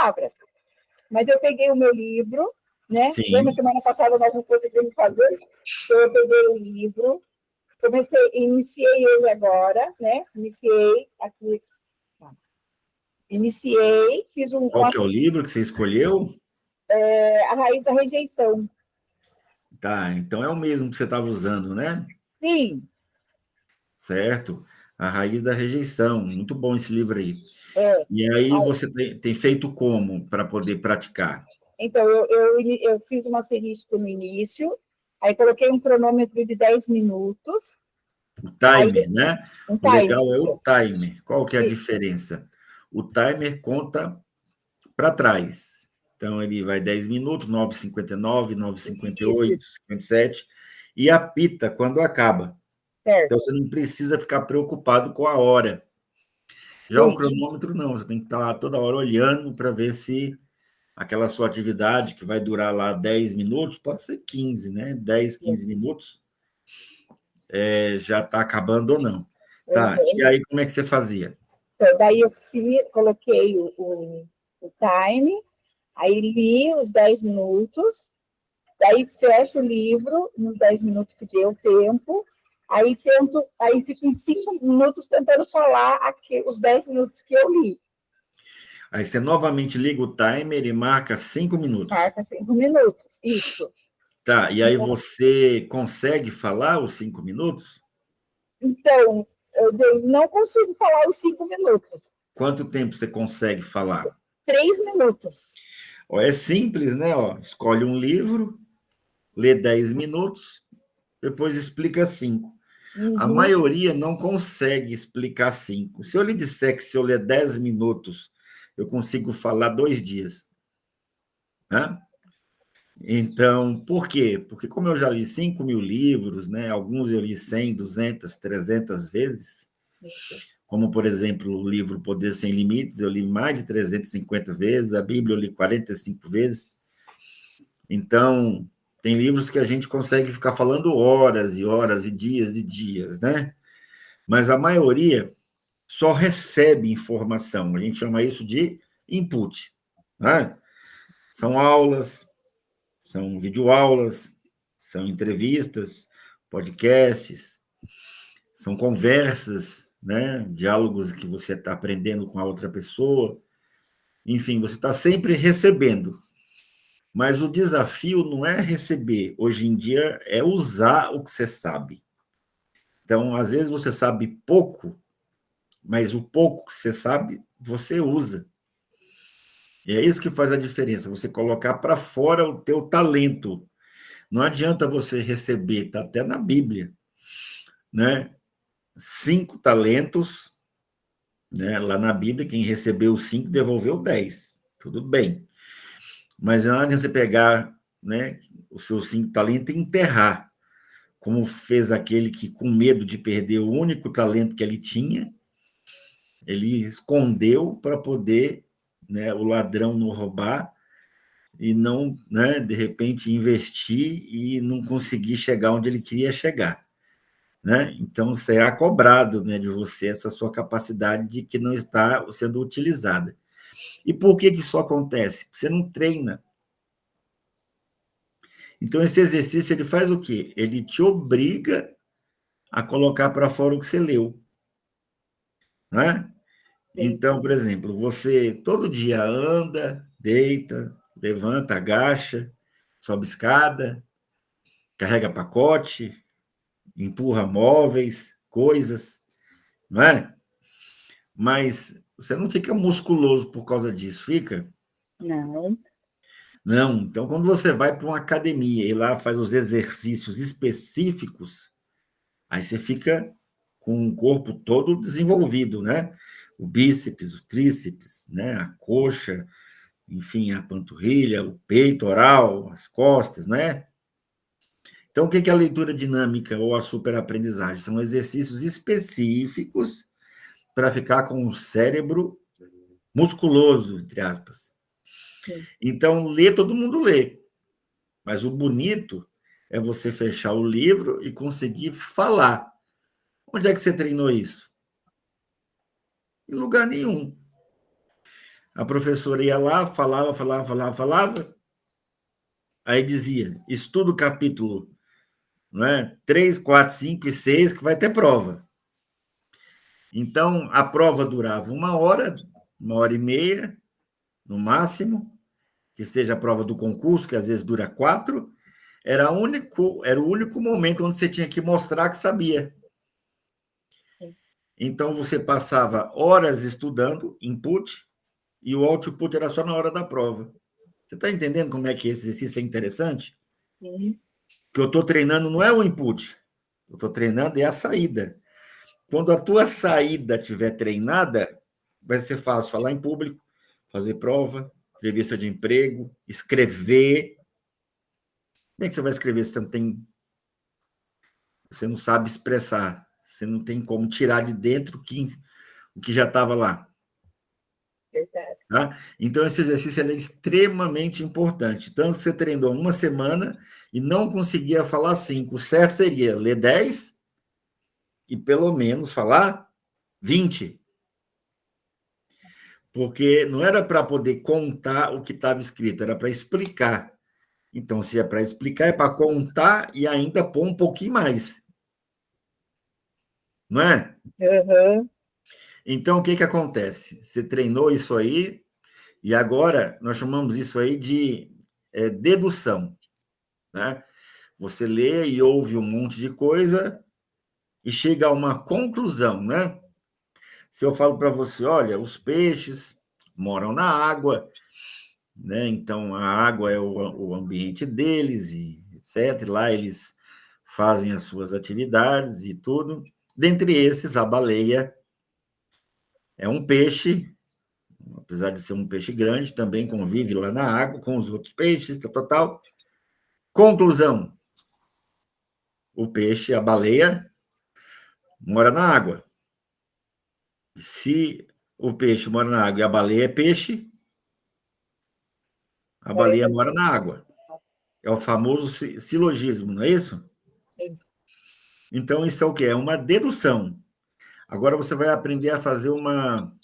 palavras. Mas eu peguei o meu livro, né? Sim. Lembra, semana passada nós não conseguimos fazer? Então, eu peguei o livro, iniciei ele agora, né? Iniciei aqui. Fiz Qual que é o livro que você escolheu? A Raiz da Rejeição. Tá, então é o mesmo que você estava usando, né? Sim. Certo. A Raiz da Rejeição. Muito bom esse livro aí. É. E aí você tem feito como para poder praticar? Então, eu fiz uma asterisco no início, aí coloquei um cronômetro de 10 minutos. O timer, né? O legal é o Isso. timer. Qual que é a Isso. diferença? O timer conta para trás. Então, ele vai 10 minutos, 9h59, 9h58, 57, e apita quando acaba. Certo. Então, você não precisa ficar preocupado com a hora. Já o cronômetro, não. Você tem que estar lá toda hora olhando para ver se aquela sua atividade, que vai durar lá 10 minutos, pode ser 15, né? 10, 15 minutos, já está acabando ou não. Tá, e aí como é que você fazia? Então, daí eu coloquei o time, aí li os 10 minutos, daí fecho o livro nos 10 minutos que deu tempo, aí fico em 5 minutos tentando falar os 10 minutos que eu li. Aí você novamente liga o timer e marca 5 minutos. Marca 5 minutos, isso. Tá, e aí você consegue falar os 5 minutos? Então, eu não consigo falar os 5 minutos. Quanto tempo você consegue falar? 3 minutos. Ó, é simples, né? Ó, escolhe um livro, lê 10 minutos, depois explica 5. A maioria não consegue explicar 5. Se eu lhe disser que se eu ler 10 minutos, eu consigo falar 2 dias. Né? Então, por quê? Porque como eu já li 5.000 livros, né? Alguns eu li 100, 200, 300 vezes, como, por exemplo, o livro Poder Sem Limites, eu li mais de 350 vezes, a Bíblia eu li 45 vezes. Então, tem livros que a gente consegue ficar falando horas e horas e dias, né? Mas a maioria só recebe informação. A gente chama isso de input. Né? São aulas, são videoaulas, são entrevistas, podcasts, são conversas, né? Diálogos que você está aprendendo com a outra pessoa. Enfim, você está sempre recebendo. Mas o desafio não é receber. Hoje em dia é usar o que você sabe. Então, às vezes você sabe pouco, mas o pouco que você sabe, você usa. E é isso que faz a diferença, você colocar para fora o teu talento. Não adianta você receber, está até na Bíblia, né? 5 talentos, né? Lá na Bíblia, quem recebeu 5 devolveu 10. Tudo bem. Mas não adianta você pegar, né, os seus 5 talentos e enterrar, como fez aquele que, com medo de perder o único talento que ele tinha, ele escondeu para poder, né, o ladrão não roubar e não, né, de repente, investir e não conseguir chegar onde ele queria chegar. Né? Então, será cobrado, né, de você essa sua capacidade de que não está sendo utilizada. E por que isso acontece? Porque você não treina. Então, esse exercício ele faz o quê? Ele te obriga a colocar para fora o que você leu. Né? Então, por exemplo, você todo dia anda, deita, levanta, agacha, sobe escada, carrega pacote, empurra móveis, coisas, não é? Mas você não fica musculoso por causa disso, fica? Não. Não. Então, quando você vai para uma academia e lá faz os exercícios específicos, aí você fica com o corpo todo desenvolvido, né? O bíceps, o tríceps, né? A coxa, enfim, a panturrilha, o peitoral, as costas, né? Então, o que é a leitura dinâmica ou a superaprendizagem? São exercícios específicos para ficar com o cérebro musculoso, entre aspas. Então, ler, todo mundo lê. Mas o bonito é você fechar o livro e conseguir falar. Onde é que você treinou isso? Em lugar nenhum. A professora ia lá, falava, aí dizia, estuda o capítulo, né, 3, 4, 5 e 6, que vai ter prova. Então, a prova durava 1 hora e meia, no máximo, que seja a prova do concurso, que às vezes dura 4, era o único momento onde você tinha que mostrar que sabia. Então, você passava horas estudando, input, e o output era só na hora da prova. Você está entendendo como é que esse exercício é interessante? Sim. O que eu estou treinando não é o input, eu estou treinando é a saída. Quando a tua saída estiver treinada, vai ser fácil falar em público, fazer prova, entrevista de emprego, escrever. Como é que você vai escrever se você não sabe expressar? Você não tem como tirar de dentro o que já estava lá. Verdade. Tá? Então, esse exercício é extremamente importante. Tanto que você treinou 1 semana e não conseguia falar 5. O certo seria ler 10 e pelo menos falar 20. Porque não era para poder contar o que estava escrito, era para explicar. Então, se é para explicar, é para contar e ainda pôr um pouquinho mais. Não é? Uhum. Então, o que acontece? Você treinou isso aí e agora nós chamamos isso aí de dedução. Né? Você lê e ouve um monte de coisa e chega a uma conclusão, né? Se eu falo para você, olha, os peixes moram na água, né? Então a água é o ambiente deles e etc. Lá eles fazem as suas atividades e tudo. Dentre esses, a baleia é um peixe, apesar de ser um peixe grande, também convive lá na água com os outros peixes, tal. Conclusão: o peixe, a baleia, mora na água. Se o peixe mora na água e a baleia é peixe, a baleia mora na água. É o famoso silogismo, não é isso? Sim. Então, isso é o quê? É uma dedução. Agora você vai aprender a fazer uma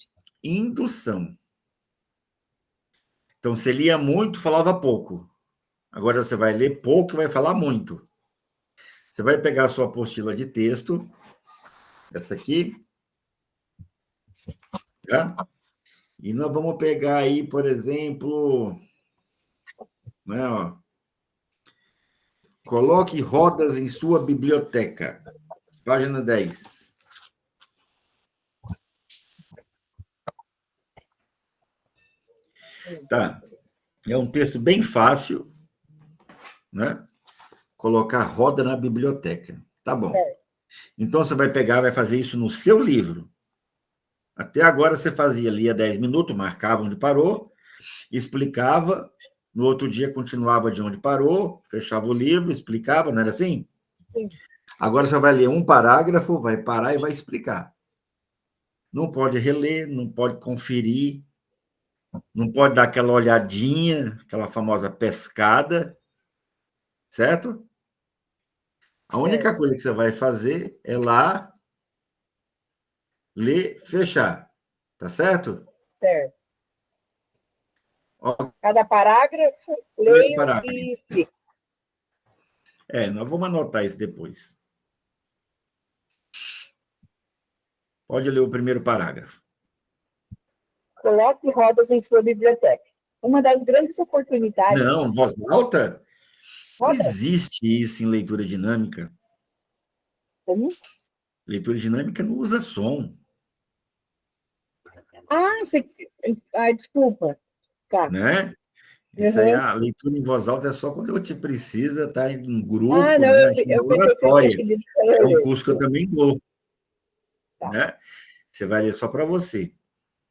indução. Então, você lia muito, falava pouco. Agora você vai ler pouco e vai falar muito. Você vai pegar a sua apostila de texto, essa aqui, tá? E nós vamos pegar aí, por exemplo, né, ó, coloque rodas em sua biblioteca. Página 10. Tá. É um texto bem fácil, né? Colocar roda na biblioteca. Tá bom. Então, você vai pegar, vai fazer isso no seu livro. Até agora, você fazia, lia 10 minutos, marcava onde parou, explicava, no outro dia continuava de onde parou, fechava o livro, explicava, não era assim? Sim. Agora, você vai ler um parágrafo, vai parar e vai explicar. Não pode reler, não pode conferir, não pode dar aquela olhadinha, aquela famosa pescada, certo? A única coisa que você vai fazer é lá ler, fechar. Tá certo? Certo. Ó, Cada parágrafo, primeiro leio parágrafo. e explico. Nós vamos anotar isso depois. Pode ler o primeiro parágrafo. Coloque rodas em sua biblioteca. Uma das grandes oportunidades... Não, voz alta? Não Rodas? existe isso em leitura dinâmica. Como? Leitura dinâmica não usa som. Desculpa. Tá. Né? Isso aí, Uhum. a leitura em voz alta é só quando eu te precisa estar em Ah, grupo, não, né? A gente eu dá pensei que você tinha oratória, pedido para que eu é um ler. curso que eu também dou, Tá, né? Você vai ler só para você.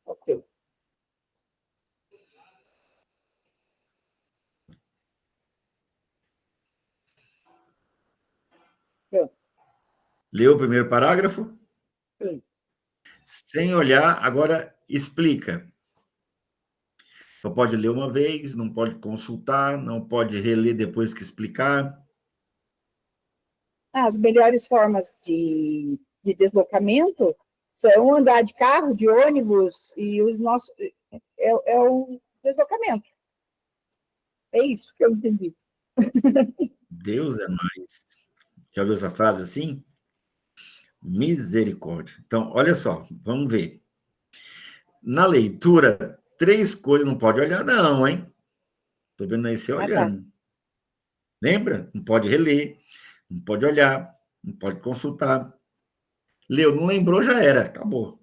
ok. Pronto. Leu o primeiro parágrafo? Sim. Sem olhar, agora explica. Só pode ler uma vez, não pode consultar, não pode reler depois que explicar. As melhores formas de deslocamento são andar de carro, de ônibus, e os nossos... é o deslocamento. É isso que eu entendi. Deus é mais. Já ouviu essa frase assim? Misericórdia. Então, olha só, vamos ver. Na leitura, 3 coisas não pode olhar, não, hein? Estou vendo aí você Ah, tá. olhando. Lembra? Não pode reler, não pode olhar, não pode consultar. Leu, não lembrou, já era, acabou.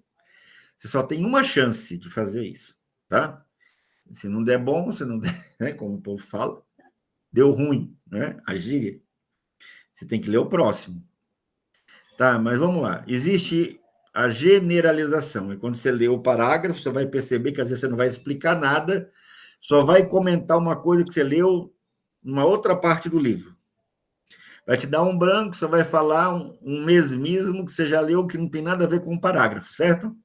Você só tem uma chance de fazer isso, tá? Se não der bom, se não der, né, como o povo fala, deu ruim, né? A gíria. Você tem que ler o próximo. Tá, mas vamos lá. Existe a generalização. E quando você lê o parágrafo, você vai perceber que às vezes você não vai explicar nada, só vai comentar uma coisa que você leu numa outra parte do livro. Vai te dar um branco, você vai falar um mesmismo que você já leu que não tem nada a ver com o parágrafo, certo?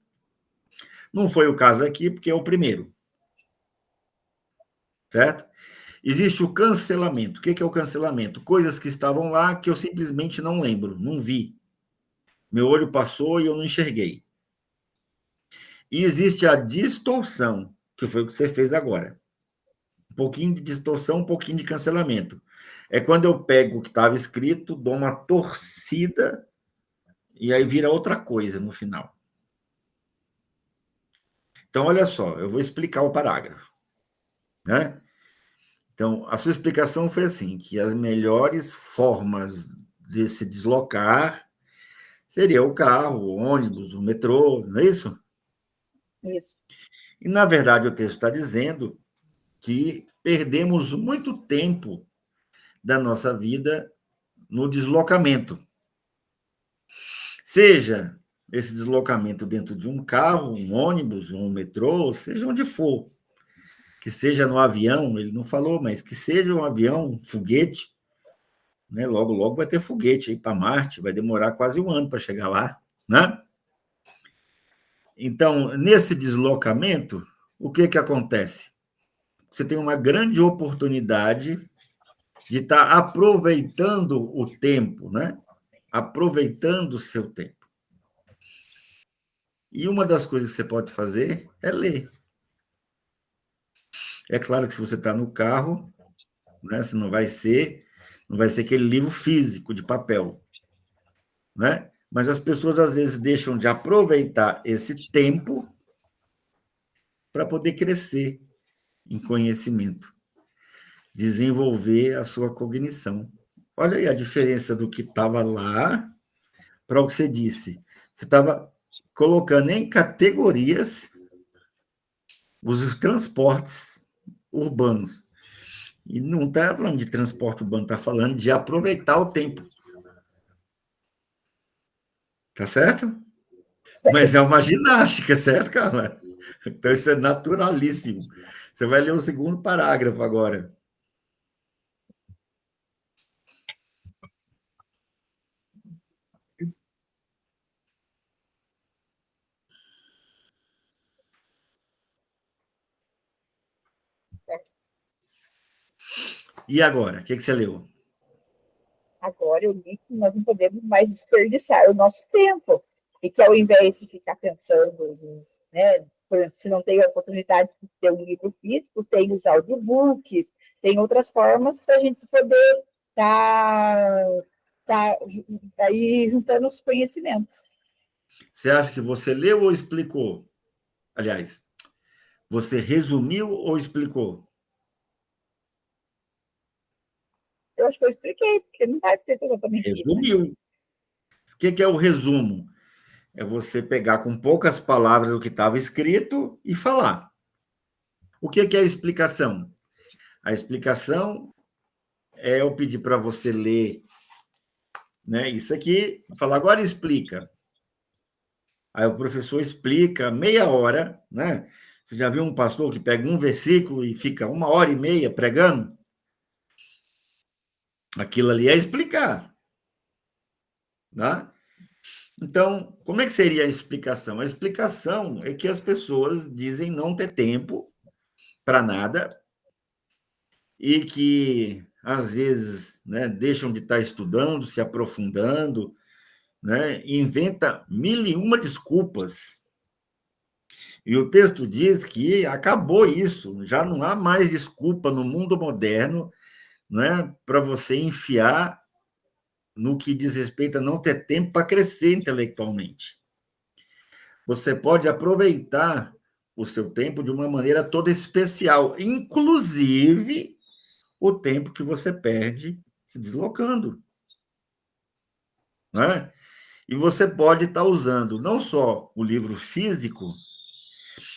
Não foi o caso aqui, porque é o primeiro, certo? Existe o cancelamento. O que é o cancelamento? Coisas que estavam lá que eu simplesmente não lembro, não vi. Meu olho passou e eu não enxerguei. E existe a distorção, que foi o que você fez agora. Um pouquinho de distorção, um pouquinho de cancelamento. É quando eu pego o que estava escrito, dou uma torcida e aí vira outra coisa no final. Então, olha só, eu vou explicar o parágrafo, né? Então, a sua explicação foi assim, que as melhores formas de se deslocar seria o carro, o ônibus, o metrô, não é isso? Isso. E, na verdade, o texto está dizendo que perdemos muito tempo da nossa vida no deslocamento. Seja esse deslocamento dentro de um carro, um ônibus, um metrô, seja onde for. Que seja no avião, ele não falou, mas que seja um avião, um foguete, né? Logo, logo vai ter foguete aí para Marte, vai demorar quase 1 ano para chegar lá, né? Então, nesse deslocamento, o que acontece? Você tem uma grande oportunidade de estar aproveitando o tempo, né? Aproveitando o seu tempo. E uma das coisas que você pode fazer é ler. É claro que se você está no carro, né, você não vai ser aquele livro físico de papel, né? Mas as pessoas às vezes deixam de aproveitar esse tempo para poder crescer em conhecimento, desenvolver a sua cognição. Olha aí a diferença do que estava lá para o que você disse. Você estava colocando em categorias os transportes urbanos. E não está falando de transporte urbano, está falando de aproveitar o tempo. Tá certo? Mas é uma ginástica, certo, Carla? Então, isso é naturalíssimo. Você vai ler o segundo parágrafo agora. E agora? O que você leu? Agora eu li que nós não podemos mais desperdiçar o nosso tempo. E que ao invés de ficar pensando, né, por exemplo, se não tem a oportunidade de ter um livro físico, tem os audiobooks, tem outras formas para a gente poder estar aí juntando os conhecimentos. Você acha que você leu ou explicou? Aliás, você resumiu ou explicou? Eu acho que eu expliquei, porque não está escrito exatamente isso, né? Resumiu. O que é o resumo? É você pegar com poucas palavras o que estava escrito e falar. O que é a explicação? A explicação é eu pedir para você ler, né, isso aqui, falar, agora explica. Aí o professor explica meia hora, né? Você já viu um pastor que pega um versículo e fica 1 hora e meia pregando? Aquilo ali é explicar, né? Então, como é que seria a explicação? A explicação é que as pessoas dizem não ter tempo para nada e que, às vezes, né, deixam de estar estudando, se aprofundando, né, inventa mil e uma desculpas. E o texto diz que acabou isso, já não há mais desculpa no mundo moderno, né, para você enfiar no que diz respeito a não ter tempo para crescer intelectualmente. Você pode aproveitar o seu tempo de uma maneira toda especial, inclusive o tempo que você perde se deslocando. Né? E você pode estar usando não só o livro físico,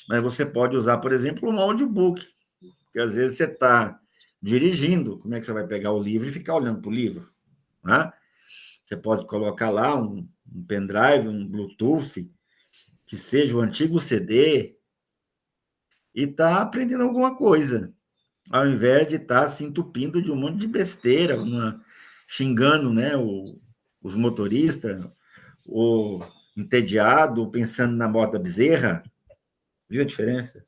mas você pode usar, por exemplo, um audiobook. Porque às vezes você está dirigindo, como é que você vai pegar o livro e ficar olhando para o livro? Né? Você pode colocar lá um pendrive, um Bluetooth, que seja o antigo CD, e está aprendendo alguma coisa, ao invés de estar se entupindo de um monte de besteira, xingando, né, os motoristas, ou entediado, pensando na moda bezerra. Viu a diferença?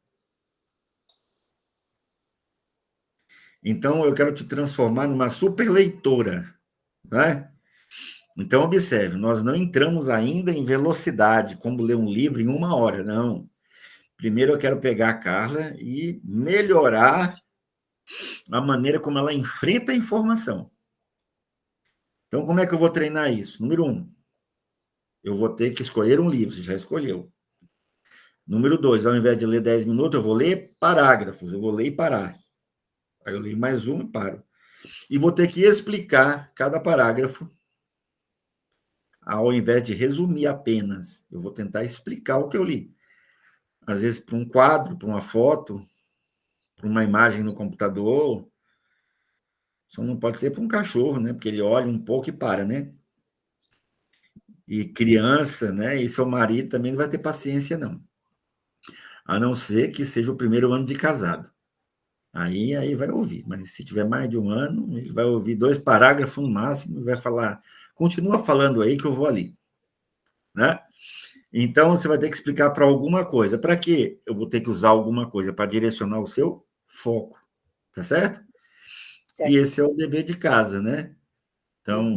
Então, eu quero te transformar numa super leitora, né? Então, observe, nós não entramos ainda em velocidade, como ler um livro em 1 hora, não. Primeiro, eu quero pegar a Carla e melhorar a maneira como ela enfrenta a informação. Então, como é que eu vou treinar isso? Número 1, eu vou ter que escolher um livro, você já escolheu. Número 2, ao invés de ler 10 minutos, eu vou ler parágrafos, eu vou ler e parar. Aí eu leio mais um e paro. E vou ter que explicar cada parágrafo, ao invés de resumir apenas. Eu vou tentar explicar o que eu li. Às vezes, para um quadro, para uma foto, para uma imagem no computador. Só não pode ser para um cachorro, né? Porque ele olha um pouco e para, né? E criança, né? E seu marido também não vai ter paciência, não. A não ser que seja o primeiro ano de casado. Aí vai ouvir. Mas se tiver mais de 1 ano, ele vai ouvir 2 parágrafos no máximo e vai falar, continua falando aí que eu vou ali. Né? Então, você vai ter que explicar para alguma coisa. Para quê? Eu vou ter que usar alguma coisa para direcionar o seu foco. Tá certo? Certo. E esse é o dever de casa, né? Então,